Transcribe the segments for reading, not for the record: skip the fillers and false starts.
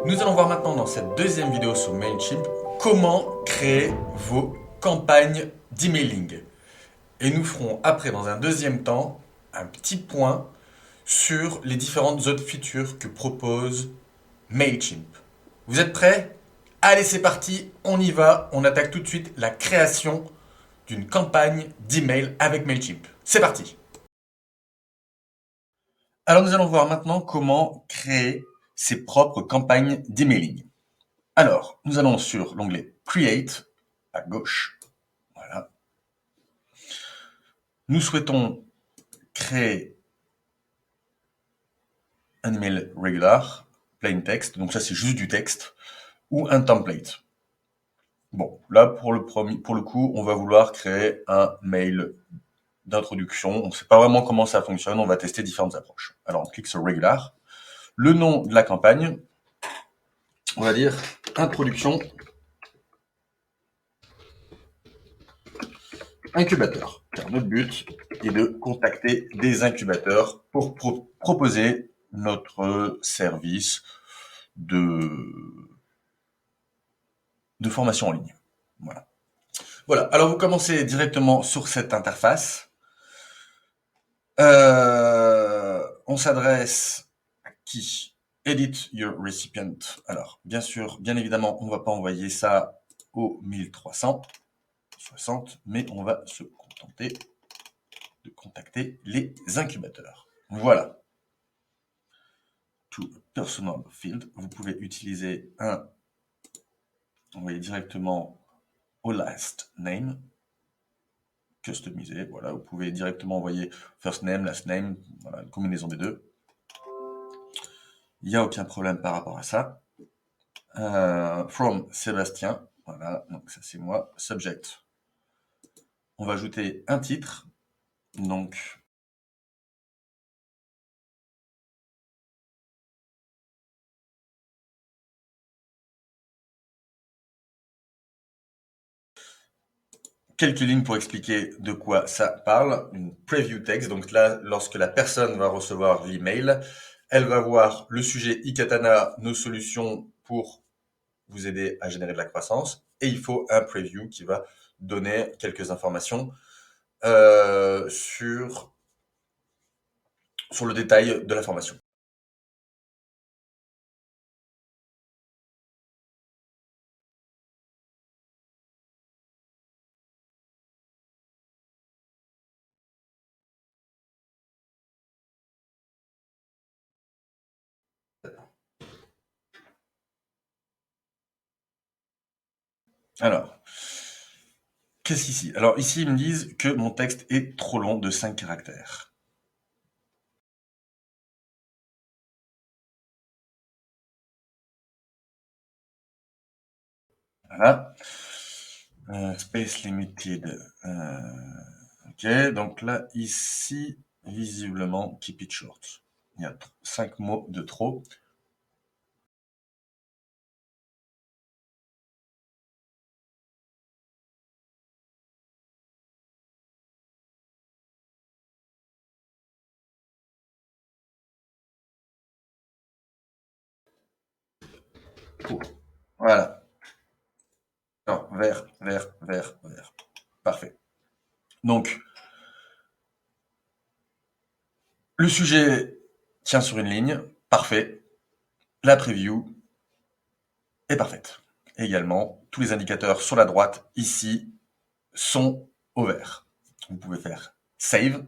Nous allons voir maintenant dans cette deuxième vidéo sur Mailchimp comment créer vos campagnes d'emailing. Et nous ferons après, dans un deuxième temps, un petit point sur les différentes autres features que propose Mailchimp. Vous êtes prêts? Allez, c'est parti, on y va. On attaque tout de suite la création d'une campagne d'email avec Mailchimp. C'est parti! Alors nous allons voir maintenant comment créer ses propres campagnes d'emailing. Alors, nous allons sur l'onglet Create, à gauche. Voilà. Nous souhaitons créer un email regular, plain text, donc ça c'est juste du texte, ou un template. Bon, là pour le coup, on va vouloir créer un mail d'introduction. On ne sait pas vraiment comment ça fonctionne, on va tester différentes approches. Alors on clique sur regular. Le nom de la campagne, on va dire introduction incubateur. Car notre but est de contacter des incubateurs pour proposer notre service de formation en ligne. Voilà. Voilà. Alors vous commencez directement sur cette interface. On s'adresse à qui? Edit your recipient. Alors, bien sûr, bien évidemment, on ne va pas envoyer ça au 1360, mais on va se contenter de contacter les incubateurs. Voilà. To personal field, vous pouvez utiliser envoyer directement au last name, customiser, voilà, vous pouvez directement envoyer first name, last name, voilà, une combinaison des deux. Il n'y a aucun problème par rapport à ça. From Sébastien, voilà, donc ça c'est moi. Subject, on va ajouter un titre, donc quelques lignes pour expliquer de quoi ça parle, une preview text, donc là, lorsque la personne va recevoir l'email, elle va voir le sujet Ikatana, nos solutions pour vous aider à générer de la croissance, et il faut un preview qui va donner quelques informations sur le détail de la formation. Alors, qu'est-ce qu'ici? Alors ici, ils me disent que mon texte est trop long de 5 caractères. Voilà. Space limited. Ok, donc là, ici, visiblement, keep it short. Il y a 5 mots de trop. Voilà. Non, vert, vert, vert, vert. Parfait. Donc, le sujet tient sur une ligne. Parfait. La preview est parfaite. Également, tous les indicateurs sur la droite, ici, sont au vert. Vous pouvez faire Save.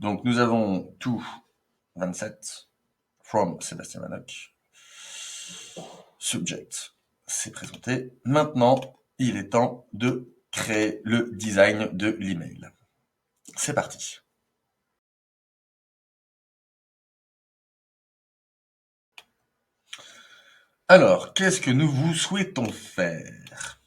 Donc, nous avons tout 27 from Sébastien Manoc. Subject, c'est présenté. Maintenant, il est temps de créer le design de l'email. C'est parti. Alors, qu'est-ce que nous vous souhaitons faire?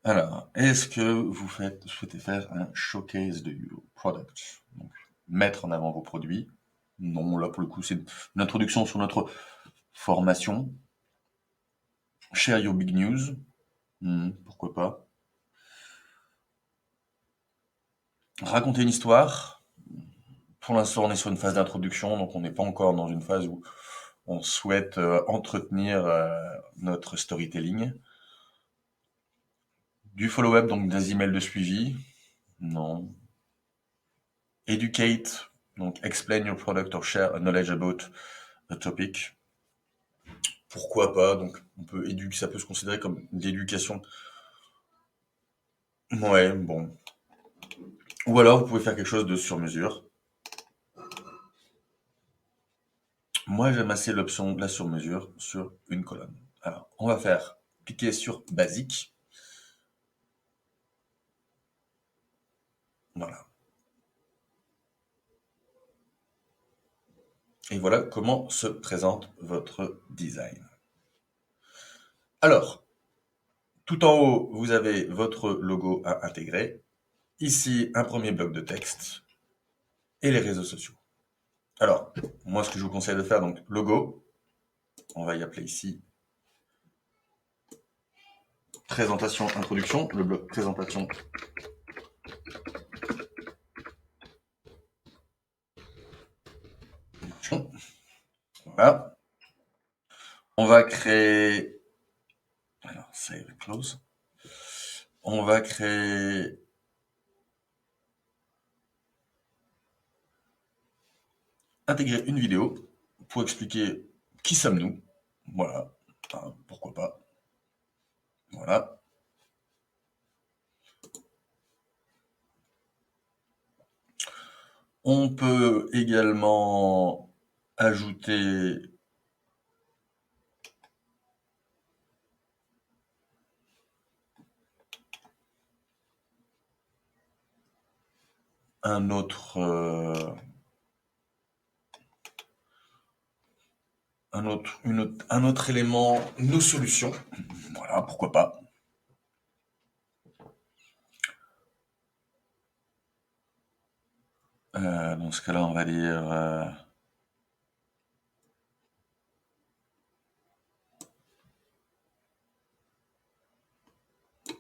Alors, est-ce que vous souhaitez faire un showcase de your product? Donc, mettre en avant vos produits. Non, là pour le coup, c'est une introduction sur notre formation. Share your big news. Pourquoi pas. Raconter une histoire. Pour l'instant, on est sur une phase d'introduction, donc on n'est pas encore dans une phase où on souhaite entretenir notre storytelling. Du follow-up, donc des emails de suivi. Non. Educate, donc explain your product or share a knowledge about a topic. Pourquoi pas? Donc on peut éduquer, ça peut se considérer comme de l'éducation. Ouais, bon. Ou alors vous pouvez faire quelque chose de sur mesure. Moi j'aime assez l'option de la sur mesure sur une colonne. Alors on va cliquer sur basique. Voilà. Et voilà comment se présente votre design. Alors, tout en haut, vous avez votre logo à intégrer. Ici, un premier bloc de texte et les réseaux sociaux. Alors, moi, ce que je vous conseille de faire, donc logo, on va y appeler ici présentation, introduction, le bloc présentation. Voilà. On va créer, alors, save et close. On va créer intégrer une vidéo pour expliquer qui sommes-nous. Voilà. Enfin, pourquoi pas. Voilà. On peut également ajouter un autre, un autre élément, nos solutions. Voilà, pourquoi pas. Dans ce cas-là, on va dire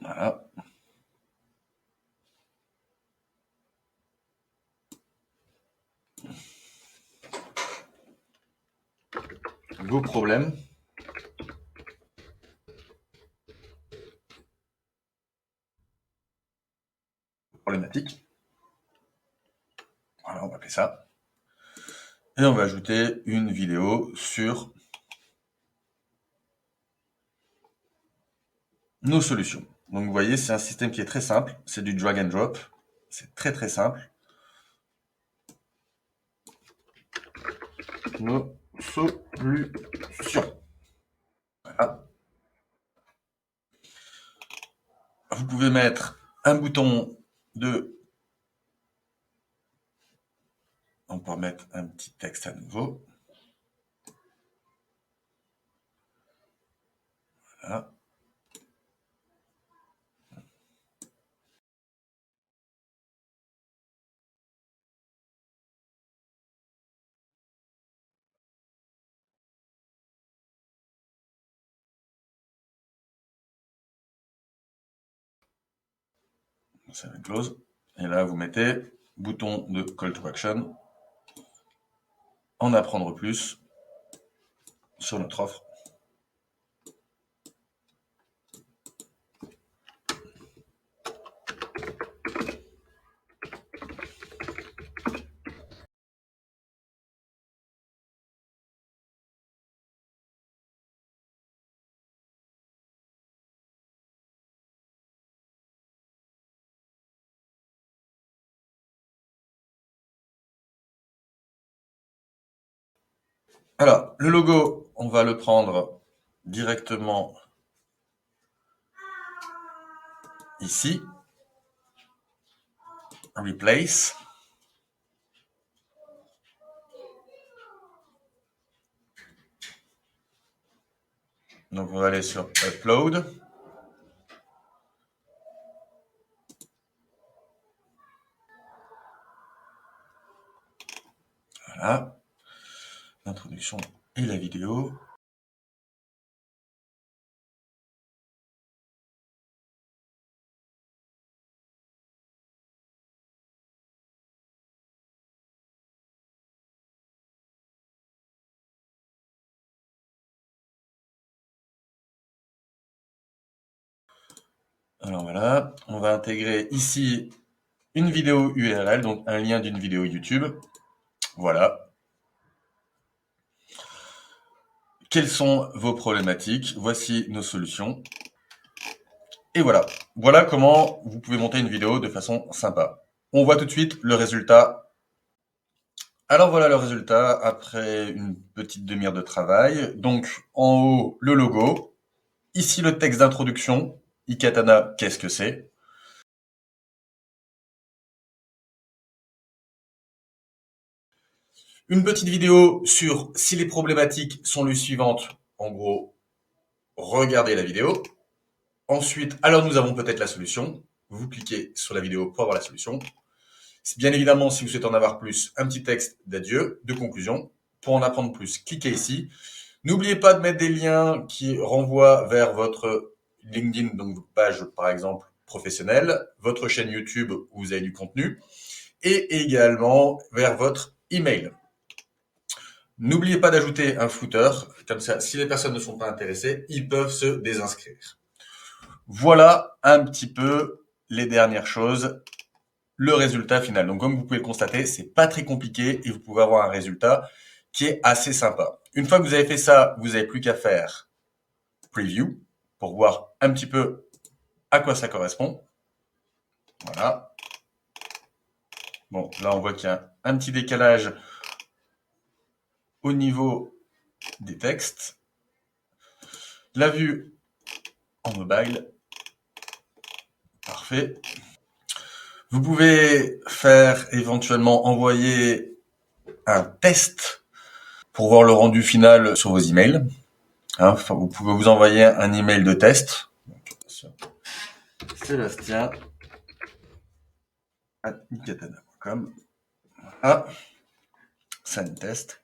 voilà. Vos problèmes. Problématiques. Voilà, on va appeler ça. Et on va ajouter une vidéo sur nos solutions. Donc vous voyez, c'est un système qui est très simple. C'est du drag and drop. C'est très très simple. Nos solutions. Voilà. Vous pouvez mettre un bouton de... On peut mettre un petit texte à nouveau. Voilà. Ça va close. Et là, vous mettez bouton de call to action. En apprendre plus sur notre offre. Alors, le logo, on va le prendre directement ici. Replace. Donc, on va aller sur Upload. Voilà. L'introduction et la vidéo. Alors voilà, on va intégrer ici une vidéo URL, donc un lien d'une vidéo YouTube. Voilà. Quelles sont vos problématiques? Voici nos solutions. Et voilà. Voilà comment vous pouvez monter une vidéo de façon sympa. On voit tout de suite le résultat. Alors voilà le résultat après une petite demi-heure de travail. Donc en haut, le logo. Ici le texte d'introduction. Ikatana, qu'est-ce que c'est? Une petite vidéo sur si les problématiques sont les suivantes. En gros, regardez la vidéo. Ensuite, alors nous avons peut-être la solution. Vous cliquez sur la vidéo pour avoir la solution. Bien évidemment, si vous souhaitez en avoir plus, un petit texte d'adieu, de conclusion. Pour en apprendre plus, cliquez ici. N'oubliez pas de mettre des liens qui renvoient vers votre LinkedIn, donc votre page par exemple professionnelle, votre chaîne YouTube où vous avez du contenu, et également vers votre email. N'oubliez pas d'ajouter un footer, comme ça, si les personnes ne sont pas intéressées, ils peuvent se désinscrire. Voilà un petit peu les dernières choses, le résultat final. Donc comme vous pouvez le constater, c'est pas très compliqué et vous pouvez avoir un résultat qui est assez sympa. Une fois que vous avez fait ça, vous n'avez plus qu'à faire preview pour voir un petit peu à quoi ça correspond. Voilà. Bon, là on voit qu'il y a un petit décalage au niveau des textes. La vue en mobile. Parfait. Vous pouvez faire éventuellement envoyer un test pour voir le rendu final sur vos emails. Hein, vous pouvez vous envoyer un email de test. Sébastien@ikatana.com. Voilà. Send test.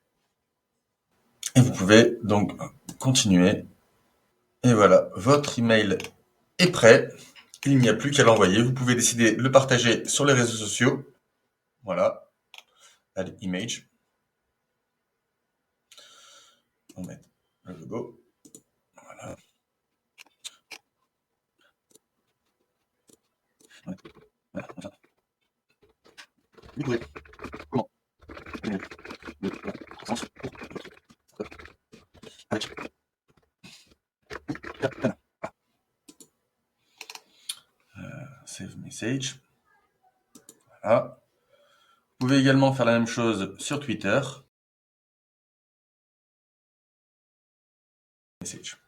Et vous pouvez donc continuer. Et voilà, votre email est prêt. Il n'y a plus qu'à l'envoyer. Vous pouvez décider de le partager sur les réseaux sociaux. Voilà. Add image. On met le logo. Voilà. Vous pouvez comment le croissance avec Katana. Save message. Voilà. Vous pouvez également faire la même chose sur Twitter. Message.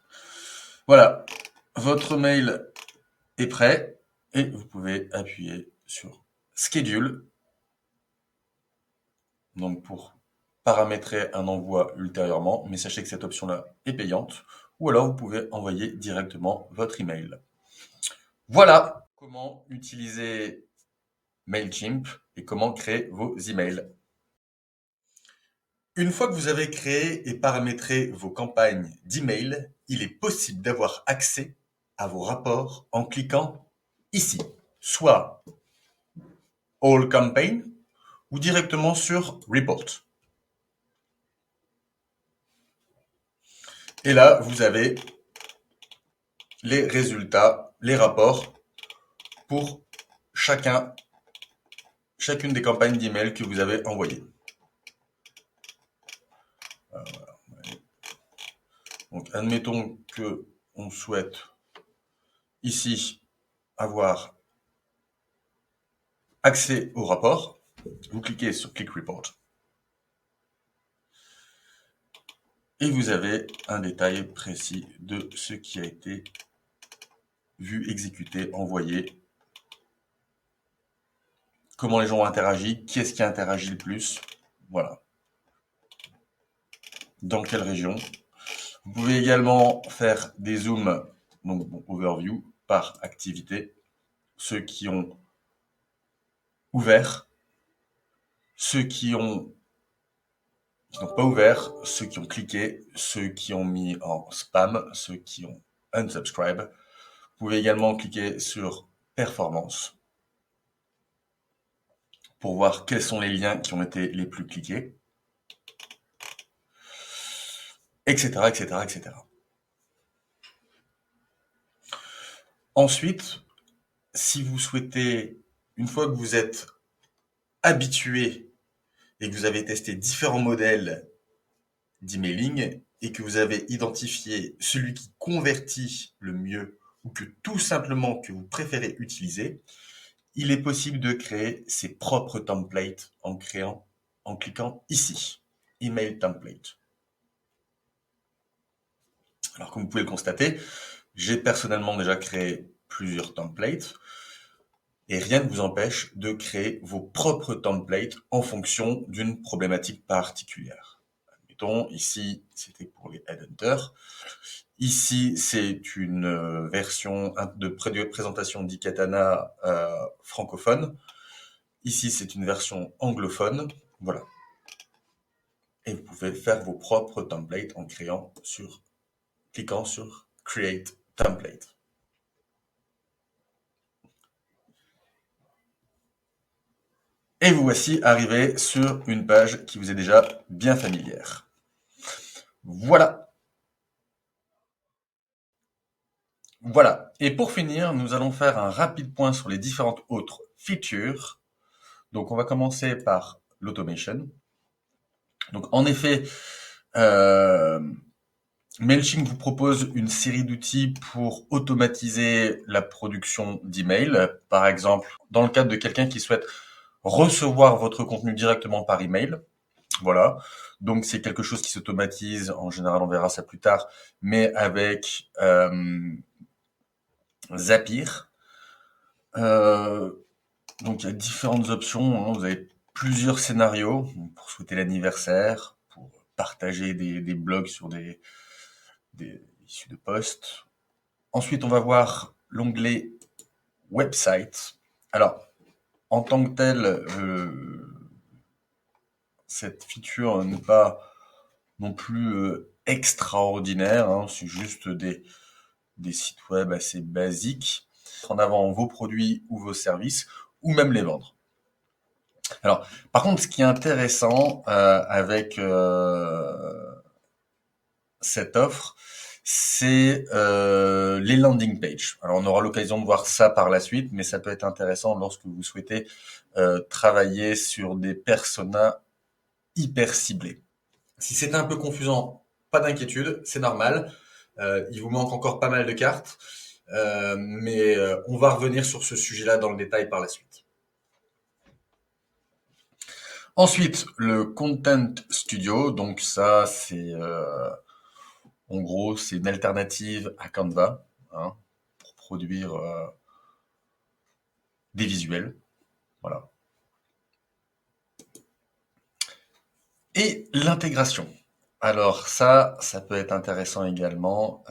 Voilà, votre mail est prêt et vous pouvez appuyer sur Schedule. Donc pour paramétrer un envoi ultérieurement, mais sachez que cette option-là est payante, ou alors vous pouvez envoyer directement votre email. Voilà comment utiliser Mailchimp et comment créer vos emails. Une fois que vous avez créé et paramétré vos campagnes d'email, il est possible d'avoir accès à vos rapports en cliquant ici, soit All Campaign ou directement sur Report. Et là, vous avez les résultats, les rapports pour chacune des campagnes d'email que vous avez envoyées. Donc, admettons que on souhaite ici avoir accès au rapport. Vous cliquez sur Click Report. Et vous avez un détail précis de ce qui a été vu, exécuté, envoyé. Comment les gens ont interagi, qui est-ce qui a interagi le plus. Voilà. Dans quelle région. Vous pouvez également faire des zooms, donc overview, par activité. Ceux qui ont ouvert, ceux qui n'ont pas ouvert, ceux qui ont cliqué, ceux qui ont mis en spam, ceux qui ont unsubscribe. Vous pouvez également cliquer sur performance pour voir quels sont les liens qui ont été les plus cliqués, etc., etc., etc. Ensuite, si vous souhaitez, une fois que vous êtes habitué et que vous avez testé différents modèles d'emailing et que vous avez identifié celui qui convertit le mieux ou que tout simplement que vous préférez utiliser, il est possible de créer ses propres templates en cliquant ici, Email Template. Alors comme vous pouvez le constater, j'ai personnellement déjà créé plusieurs templates et rien ne vous empêche de créer vos propres templates en fonction d'une problématique particulière. Admettons, ici, c'était pour les headhunters. Ici, c'est une version de présentation d'Ikatana francophone. Ici, c'est une version anglophone. Voilà. Et vous pouvez faire vos propres templates en cliquant sur Create Template. Et vous voici arrivé sur une page qui vous est déjà bien familière. Voilà. Voilà. Et pour finir, nous allons faire un rapide point sur les différentes autres features. Donc, on va commencer par l'automation. Donc, en effet, Mailchimp vous propose une série d'outils pour automatiser la production d'emails. Par exemple, dans le cadre de quelqu'un qui souhaite recevoir votre contenu directement par email. Voilà. Donc, c'est quelque chose qui s'automatise. En général, on verra ça plus tard, mais avec Zapier. Donc, il y a différentes options. Hein. Vous avez plusieurs scénarios pour souhaiter l'anniversaire, pour partager des blogs sur des issues de posts. Ensuite, on va voir l'onglet Website. Alors, en tant que tel, cette feature n'est pas non plus extraordinaire. Hein. C'est juste des sites web assez basiques. En avant vos produits ou vos services, ou même les vendre. Alors, par contre, ce qui est intéressant avec cette offre, c'est les landing pages. Alors, on aura l'occasion de voir ça par la suite, mais ça peut être intéressant lorsque vous souhaitez travailler sur des personas hyper ciblés. Si c'est un peu confusant, pas d'inquiétude, c'est normal. Il vous manque encore pas mal de cartes, mais on va revenir sur ce sujet-là dans le détail par la suite. Ensuite, le Content Studio, donc ça c'est en gros c'est une alternative à Canva hein, pour produire des visuels, voilà. Et l'intégration. Alors ça peut être intéressant également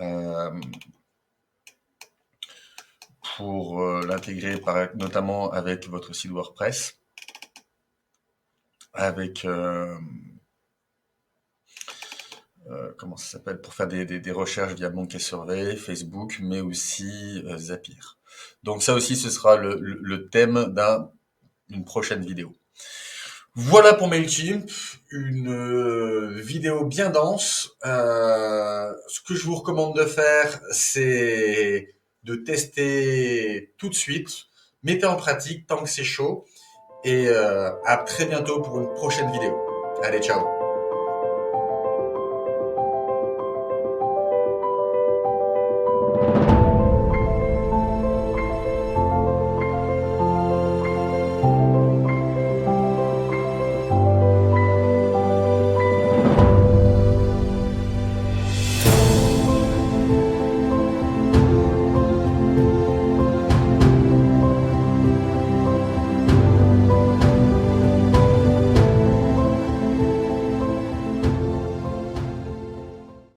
pour l'intégrer notamment avec votre site WordPress, avec comment ça s'appelle, pour faire des recherches via Monkey Survey, Facebook, mais aussi Zapier. Donc ça aussi, ce sera le thème d'une prochaine vidéo. Voilà pour Mailchimp, une vidéo bien dense. Ce que je vous recommande de faire, c'est de tester tout de suite. Mettez en pratique tant que c'est chaud. Et à très bientôt pour une prochaine vidéo. Allez, ciao!